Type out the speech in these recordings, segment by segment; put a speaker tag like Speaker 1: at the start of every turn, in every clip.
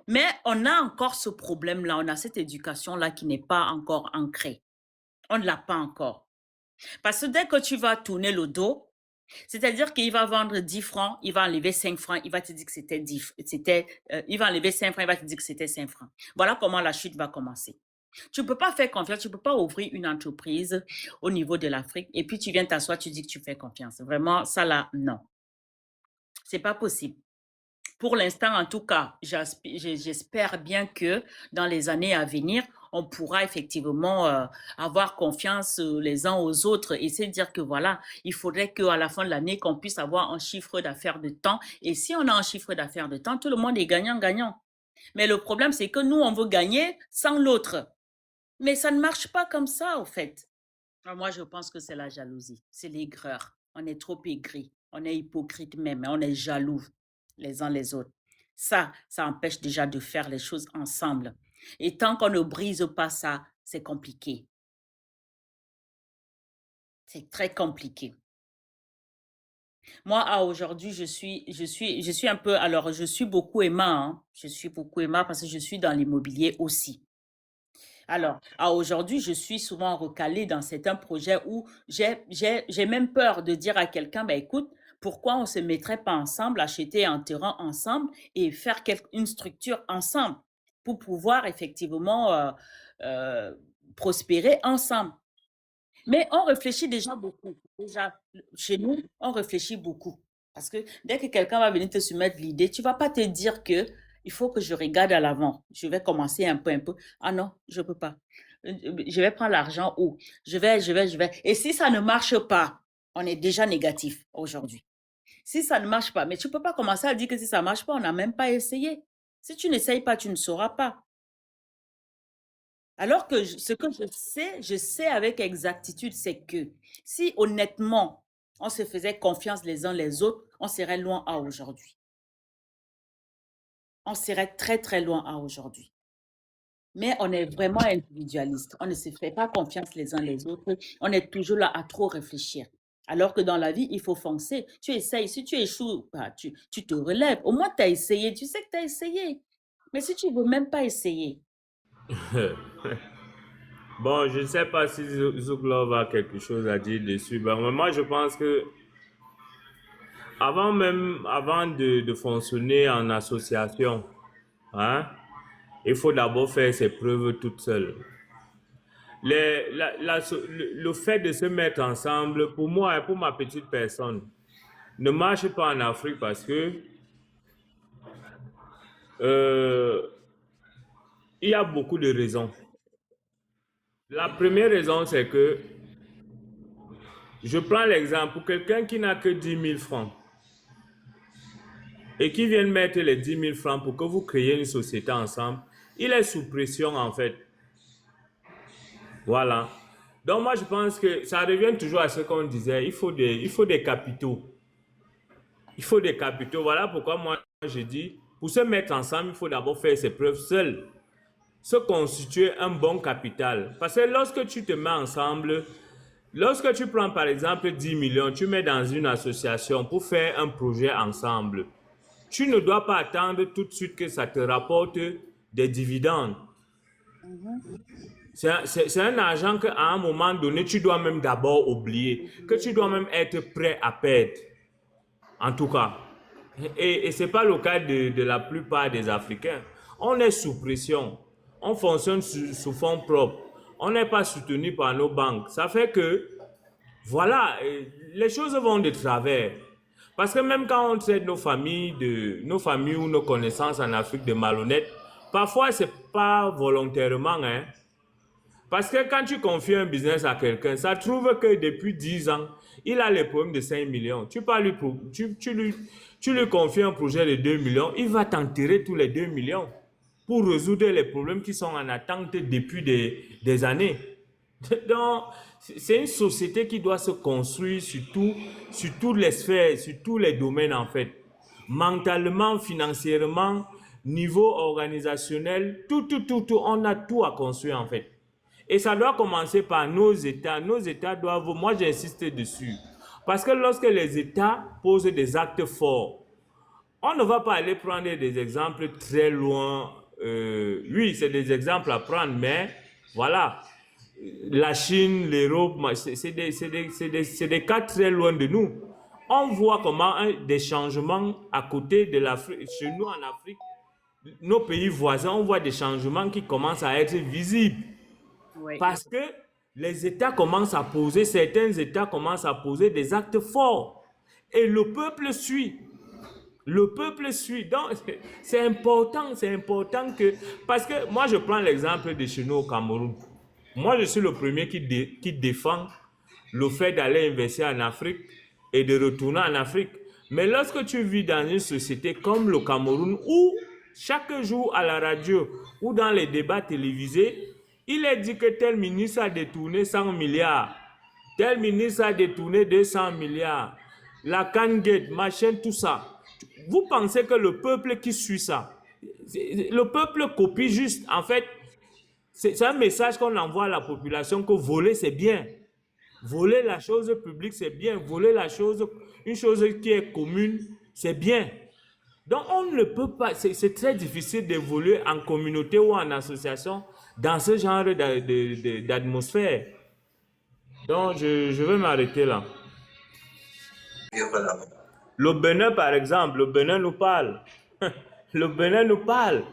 Speaker 1: Mais on a encore ce problème-là, on a cette éducation-là qui n'est pas encore ancrée. On ne l'a pas encore. Parce que dès que tu vas tourner le dos, c'est-à-dire qu'il va vendre 10 francs, il va enlever 5 francs, il va te dire que c'était 10, il va enlever 5 francs, il va te dire que c'était 5 francs. Voilà comment la chute va commencer. Tu ne peux pas faire confiance, tu ne peux pas ouvrir une entreprise au niveau de l'Afrique et puis tu viens t'asseoir, tu dis que tu fais confiance. Vraiment, ça là, non. C'est pas possible. Pour l'instant, en tout cas, j'espère bien que dans les années à venir, on pourra effectivement avoir confiance les uns aux autres et se dire que voilà, il faudrait qu'à la fin de l'année, qu'on puisse avoir un chiffre d'affaires de temps. Et si on a un chiffre d'affaires de temps, tout le monde est gagnant-gagnant. Mais le problème, c'est que nous, on veut gagner sans l'autre. Mais ça ne marche pas comme ça, au fait. Moi, je pense que c'est la jalousie, c'est l'aigreur. On est trop aigri, on est hypocrite même, on est jaloux les uns les autres. Ça empêche déjà de faire les choses ensemble. Et tant qu'on ne brise pas ça, c'est compliqué. C'est très compliqué. Moi, à aujourd'hui, je suis un peu, alors je suis beaucoup Emma, hein. Je suis beaucoup Emma parce que je suis dans l'immobilier aussi. Alors, à aujourd'hui, je suis souvent recalée dans certains projets où j'ai même peur de dire à quelqu'un, bah, écoute, pourquoi on ne se mettrait pas ensemble, acheter un terrain ensemble et faire une structure ensemble pour pouvoir effectivement euh, prospérer ensemble. Mais on réfléchit déjà beaucoup. Déjà, chez nous, on réfléchit beaucoup. Parce que dès que quelqu'un va venir te soumettre l'idée, tu vas pas te dire que il faut que je regarde à l'avant. Je vais commencer un peu, un peu. Ah non, je peux pas. Je vais prendre l'argent où? Je vais. Et si ça ne marche pas, on est déjà négatif aujourd'hui. Si ça ne marche pas, mais tu peux pas commencer à dire que si ça marche pas, on n'a même pas essayé. Si tu n'essayes pas, tu ne sauras pas. Alors que ce que je sais avec exactitude, c'est que si honnêtement, on se faisait confiance les uns les autres, on serait loin à aujourd'hui. On serait très, très loin à aujourd'hui. Mais on est vraiment individualiste. On ne se fait pas confiance les uns les autres. On est toujours là à trop réfléchir. Alors que dans la vie, il faut foncer. Tu essayes. Si tu échoues, bah, tu te relèves. Au moins, tu as essayé. Tu sais que tu as essayé. Mais si tu ne veux même pas essayer,
Speaker 2: Bon, je ne sais pas si Zouglov a quelque chose à dire dessus. Ben, mais moi, je pense que avant de fonctionner en association, hein, il faut d'abord faire ses preuves toute seule. Le fait de se mettre ensemble, pour moi et pour ma petite personne, ne marche pas en Afrique parce que euh, il y a beaucoup de raisons. La première raison, c'est que je prends l'exemple pour quelqu'un qui n'a que 10 000 francs et qui vient mettre les 10 000 francs pour que vous créiez une société ensemble, il est sous pression en fait. Voilà. Donc moi je pense que ça revient toujours à ce qu'on disait, il faut des capitaux. Il faut des capitaux. Voilà pourquoi moi je dis, pour se mettre ensemble, il faut d'abord faire ses preuves seul, se constituer un bon capital. Parce que lorsque tu te mets ensemble, lorsque tu prends par exemple 10 millions, tu mets dans une association pour faire un projet ensemble, tu ne dois pas attendre tout de suite que ça te rapporte des dividendes.
Speaker 1: mhm,
Speaker 2: C'est un argent qu'à un moment donné, tu dois même d'abord oublier, que tu dois même être prêt à perdre, en tout cas. Et ce n'est pas le cas de la plupart des Africains. On est sous pression, on fonctionne sous fonds propres, on n'est pas soutenu par nos banques. Ça fait que, voilà, les choses vont de travers. Parce que même quand on traite nos familles ou nos connaissances en Afrique de malhonnêtes, parfois c'est pas volontairement, hein. Parce que quand tu confies un business à quelqu'un, ça trouve que depuis 10 ans, il a les problèmes de 5 millions. Tu lui confies un projet de 2 millions, il va t'enterrer tous les 2 millions pour résoudre les problèmes qui sont en attente depuis des années. Donc, c'est une société qui doit se construire sur toutes les sphères, sur tous les domaines en fait. Mentalement, financièrement, niveau organisationnel, tout, on a tout à construire en fait. Et ça doit commencer par nos États. Nos États doivent, moi j'insiste dessus. Parce que lorsque les États posent des actes forts, On ne va pas aller prendre des exemples très loin. Oui, c'est des exemples à prendre, mais voilà. La Chine, l'Europe, c'est des cas très loin de nous. On voit comment des changements à côté de l'Afrique, chez nous en Afrique, nos pays voisins, on voit des changements qui commencent à être visibles.
Speaker 1: Oui.
Speaker 2: Parce que les États commencent à poser, certains États commencent à poser des actes forts. Et le peuple suit. Le peuple suit. Donc, c'est important que... Parce que moi, je prends l'exemple de chez nous au Cameroun. Moi, je suis le premier qui défend le fait d'aller investir en Afrique et de retourner en Afrique. Mais lorsque tu vis dans une société comme le Cameroun, où chaque jour à la radio ou dans les débats télévisés, il est dit que tel ministre a détourné 100 milliards, tel ministre a détourné 200 milliards, la Kangate, machin, tout ça. Vous pensez que le peuple qui suit ça, le peuple copie juste. En fait, c'est un message qu'on envoie à la population que voler, c'est bien. Voler la chose publique, c'est bien. Voler une chose qui est commune, c'est bien. Donc, on ne peut pas, c'est très difficile d'évoluer en communauté ou en association dans ce genre d'atmosphère. Donc, je vais m'arrêter là. Le Bénin, par exemple, le Bénin nous parle. Le Bénin nous parle.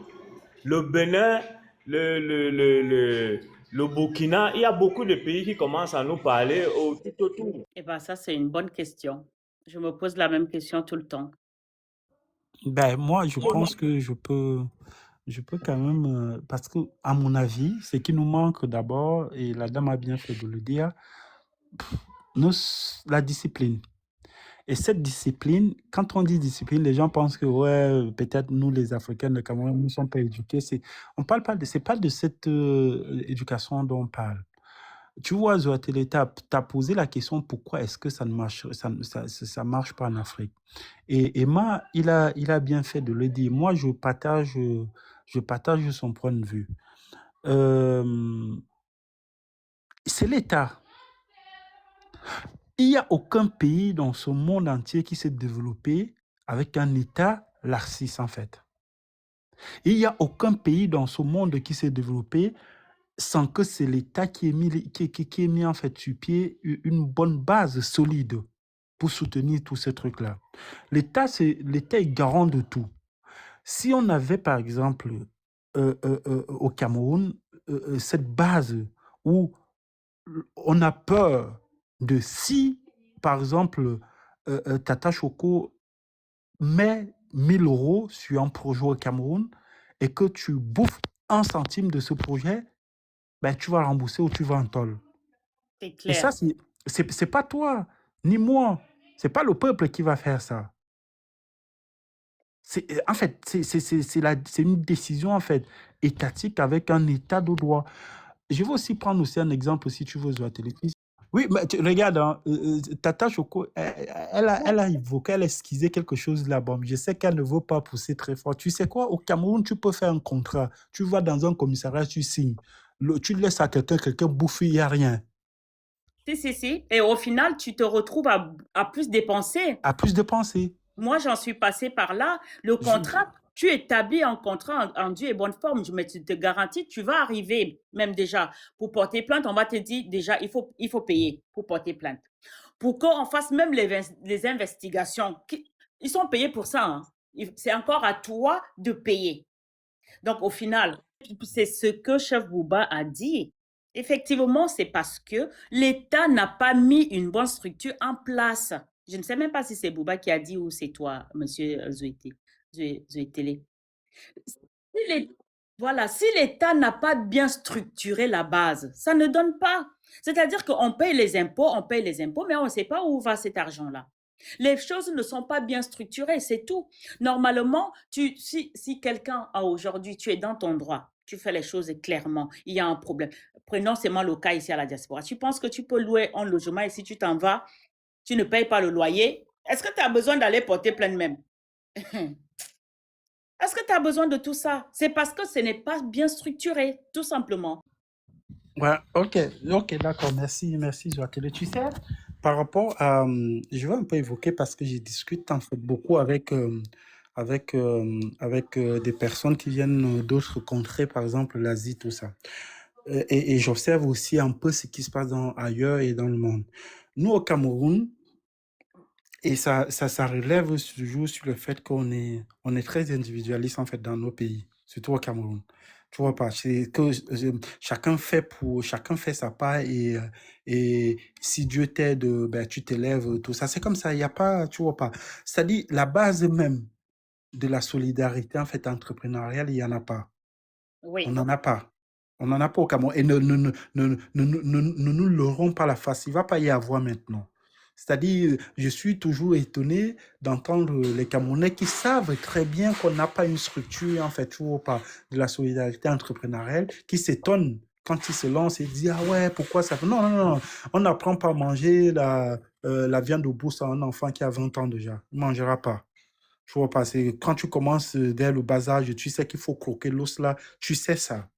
Speaker 2: Le Bénin, le Burkina, il y a beaucoup de pays qui commencent à nous parler tout autour.
Speaker 1: Eh bien, ça, c'est une bonne question. Je me pose la même question tout le temps.
Speaker 3: Ben, moi, je pense que je peux quand même, parce que, à mon avis, ce qui nous manque d'abord, et la dame a bien fait de le dire, la discipline. Et cette discipline, quand on dit discipline, les gens pensent que, ouais, peut-être nous, les Africains, le Cameroun, nous ne sommes pas éduqués. On parle pas c'est pas de cette éducation dont on parle. Tu vois, Zoatele, tu as posé la question pourquoi est-ce que ça ne marche, ça marche pas en Afrique. Et Emma, il a bien fait de le dire. Moi, je partage son point de vue. C'est l'État. Il n'y a aucun pays dans ce monde entier qui s'est développé avec un État laxiste, en fait. Il n'y a aucun pays dans ce monde qui s'est développé sans que c'est l'État qui ait mis en fait sur pied une bonne base solide pour soutenir tous ces trucs-là. L'État est garant de tout. Si on avait, par exemple, au Cameroun, cette base où on a peur de si, par exemple, Tata Choco met 1000 euros sur un projet au Cameroun et que tu bouffes 1 centime de ce projet, ben, tu vas rembourser ou tu vas en tôle.
Speaker 1: C'est
Speaker 3: Et
Speaker 1: clair.
Speaker 3: ça, c'est pas toi, ni moi. C'est pas le peuple qui va faire ça. En fait, c'est une décision en fait, étatique avec un état de droit. Je vais aussi prendre aussi un exemple, si tu veux, Zoatele. Oui, mais regarde, hein, Tata Choco, elle a évoqué, elle a esquissé quelque chose là-bas. Je sais qu'elle ne veut pas pousser très fort. Tu sais quoi, au Cameroun, tu peux faire un contrat. Tu vas dans un commissariat, tu signes. Tu laisses à quelqu'un bouffer, il n'y a rien.
Speaker 1: Si. Et au final, tu te retrouves à plus dépenser.
Speaker 3: À plus de pensée.
Speaker 1: Moi, j'en suis passée par là. Le contrat, tu établis un contrat en due et bonne forme, mais tu te garantis, tu vas arriver, même déjà, pour porter plainte, on va te dire déjà, il faut payer pour porter plainte. Pour qu'on fasse même les investigations, ils sont payés pour ça. Hein. C'est encore à toi de payer. Donc, au final, c'est ce que Chef Bouba a dit. Effectivement, c'est parce que l'État n'a pas mis une bonne structure en place. Je ne sais même pas si c'est Bouba qui a dit ou c'est toi, monsieur Zoétélé. Voilà, si l'État n'a pas bien structuré la base, ça ne donne pas. C'est-à-dire qu'on paye les impôts, mais on ne sait pas où va cet argent-là. Les choses ne sont pas bien structurées, c'est tout. Normalement, si quelqu'un a aujourd'hui, tu es dans ton droit, tu fais les choses clairement, il y a un problème. Prenons seulement le cas ici à la diaspora. Tu penses que tu peux louer un logement et si tu t'en vas, tu ne payes pas le loyer, est-ce que tu as besoin d'aller porter plainte même? Est-ce que tu as besoin de tout ça? C'est parce que ce n'est pas bien structuré, tout simplement.
Speaker 3: Ouais, ok, d'accord, merci, Joachim. Tu sais, par rapport à, je vais un peu évoquer parce que je discute en fait beaucoup avec avec des personnes qui viennent d'autres contrées, par exemple l'Asie, tout ça. Et j'observe aussi un peu ce qui se passe ailleurs et dans le monde. Nous, au Cameroun, et ça relève toujours sur le fait on est très individualiste en fait dans nos pays, surtout au Cameroun. Tu vois pas, c'est que chacun fait sa part et si Dieu t'aide, ben tu t'élèves, tout ça. C'est comme ça, il y a pas, tu vois pas. C'est-à-dire la base même de la solidarité en fait entrepreneuriale, il y en a pas. On
Speaker 1: Oui,
Speaker 3: n'en a pas. On n'en a pas au Cameroun. Et ne nous leurrons pas la face. Il ne va pas y avoir maintenant. C'est-à-dire, je suis toujours étonné d'entendre les Camerounais qui savent très bien qu'on n'a pas une structure, en fait, toujours pas de la solidarité entrepreneuriale, qui s'étonnent quand ils se lancent et disent, ah ouais, pourquoi ça? Non, non, non, on n'apprend pas à manger la viande au bourse à un enfant qui a 20 ans déjà. Il ne mangera pas. Tu vois pas, c'est quand tu commences dès le bas âge, tu sais qu'il faut croquer l'os là, tu sais ça.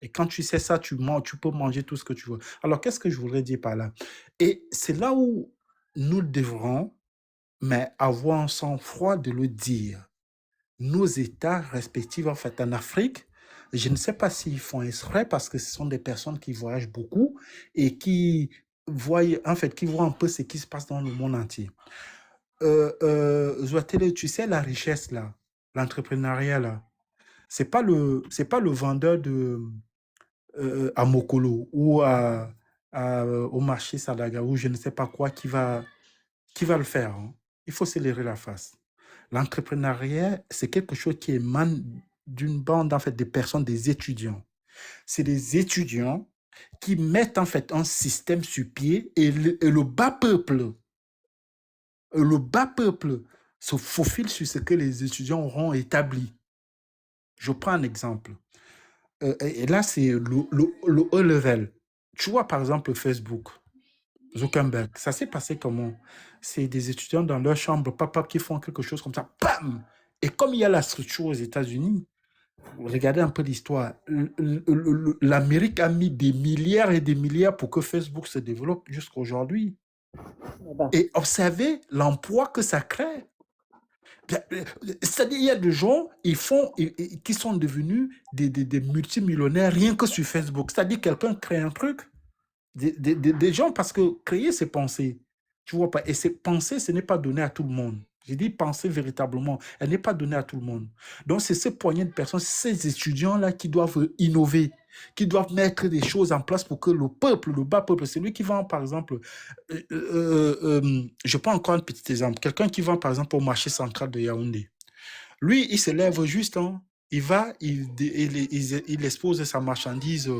Speaker 3: Et quand tu sais ça, tu peux manger tout ce que tu veux. Alors, qu'est-ce que je voudrais dire par là? Et c'est là où nous devrons, mais avoir un sang-froid de le dire. Nos États respectifs, en fait, en Afrique, je ne sais pas s'ils font exprès parce que ce sont des personnes qui voyagent beaucoup et qui voient, en fait, qui voient un peu ce qui se passe dans le monde entier. Zoatele, tu sais, la richesse, là, l'entrepreneuriat, là, c'est pas le vendeur à Mokolo ou au marché Sadaga ou je ne sais pas quoi qui va le faire, hein. Il faut se leurrer la face. L'entrepreneuriat, c'est quelque chose qui émane d'une bande, en fait, de personnes, des étudiants. C'est des étudiants qui mettent, en fait, un système sur pied et le bas peuple se faufile sur ce que les étudiants auront établi. Je prends un exemple. Et là, c'est le haut level. Tu vois, par exemple, Facebook, Zuckerberg, ça s'est passé comment? C'est des étudiants dans leur chambre, papa, qui font quelque chose comme ça, bam! Et comme il y a la structure aux États-Unis, regardez un peu l'histoire. L'Amérique a mis des milliards et des milliards pour que Facebook se développe jusqu'à aujourd'hui.
Speaker 1: eh ben,
Speaker 3: Et observez l'emploi que ça crée. C'est-à-dire, il y a des gens qui sont devenus des multimillionnaires rien que sur Facebook. C'est-à-dire, quelqu'un crée un truc, des gens, parce que créer, c'est penser. Tu vois pas. Et ces pensées, ce n'est pas donné à tout le monde. J'ai dit penser véritablement. Elle n'est pas donnée à tout le monde. Donc, c'est ces poignées de personnes, ces étudiants-là qui doivent innover, qui doivent mettre des choses en place pour que le peuple, le bas peuple, celui qui vend, par exemple, je prends encore un petit exemple. Quelqu'un qui vend, par exemple, au marché central de Yaoundé. Lui, il se lève juste, hein. Il va, il expose sa marchandise,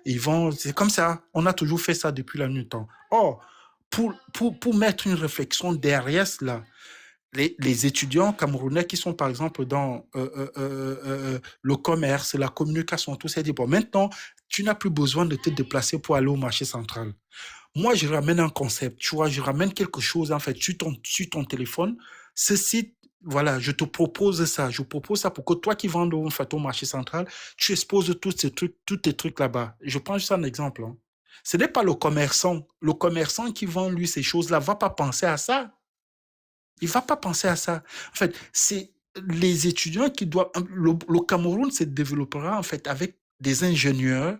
Speaker 3: il vend. C'est comme ça. On a toujours fait ça depuis la nuit temps. Or, pour mettre une réflexion derrière cela, les étudiants camerounais qui sont, par exemple, dans le commerce, la communication, tout ça, disent, bon, maintenant, tu n'as plus besoin de te déplacer pour aller au marché central. Moi, je ramène un concept, tu vois, je ramène quelque chose, en fait, sur ton téléphone. Ce site, voilà, je te propose ça. Je propose ça pour que toi qui vends en fait, au marché central, tu exposes tous tes trucs là-bas. Je prends juste un exemple, hein. Ce n'est pas le commerçant. Le commerçant qui vend, lui, ces choses-là, va pas penser à ça. Il va pas penser à ça. En fait, c'est les étudiants qui doivent... Le Cameroun se développera, en fait, avec des ingénieurs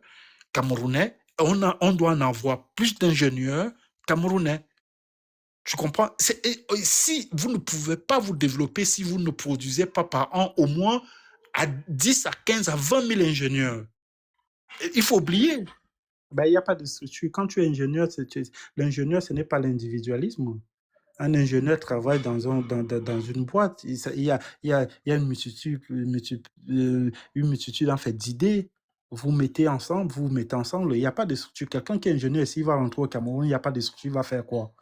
Speaker 3: camerounais. On doit en avoir plus d'ingénieurs camerounais. Tu comprends? Si vous ne pouvez pas vous développer, si vous ne produisez pas par an au moins à 10 à 15 à 20 000 ingénieurs, il faut oublier. Ben, il n'y a pas de structure. Quand tu es ingénieur, l'ingénieur, ce n'est pas l'individualisme. Un ingénieur travaille dans une boîte. Il y a une multitude en fait, d'idées. Vous mettez ensemble. Il n'y a pas de structure. Quelqu'un qui est ingénieur, s'il va rentrer au Cameroun, il n'y a pas de structure, il va faire quoi?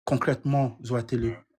Speaker 3: Concrètement, Zoatele.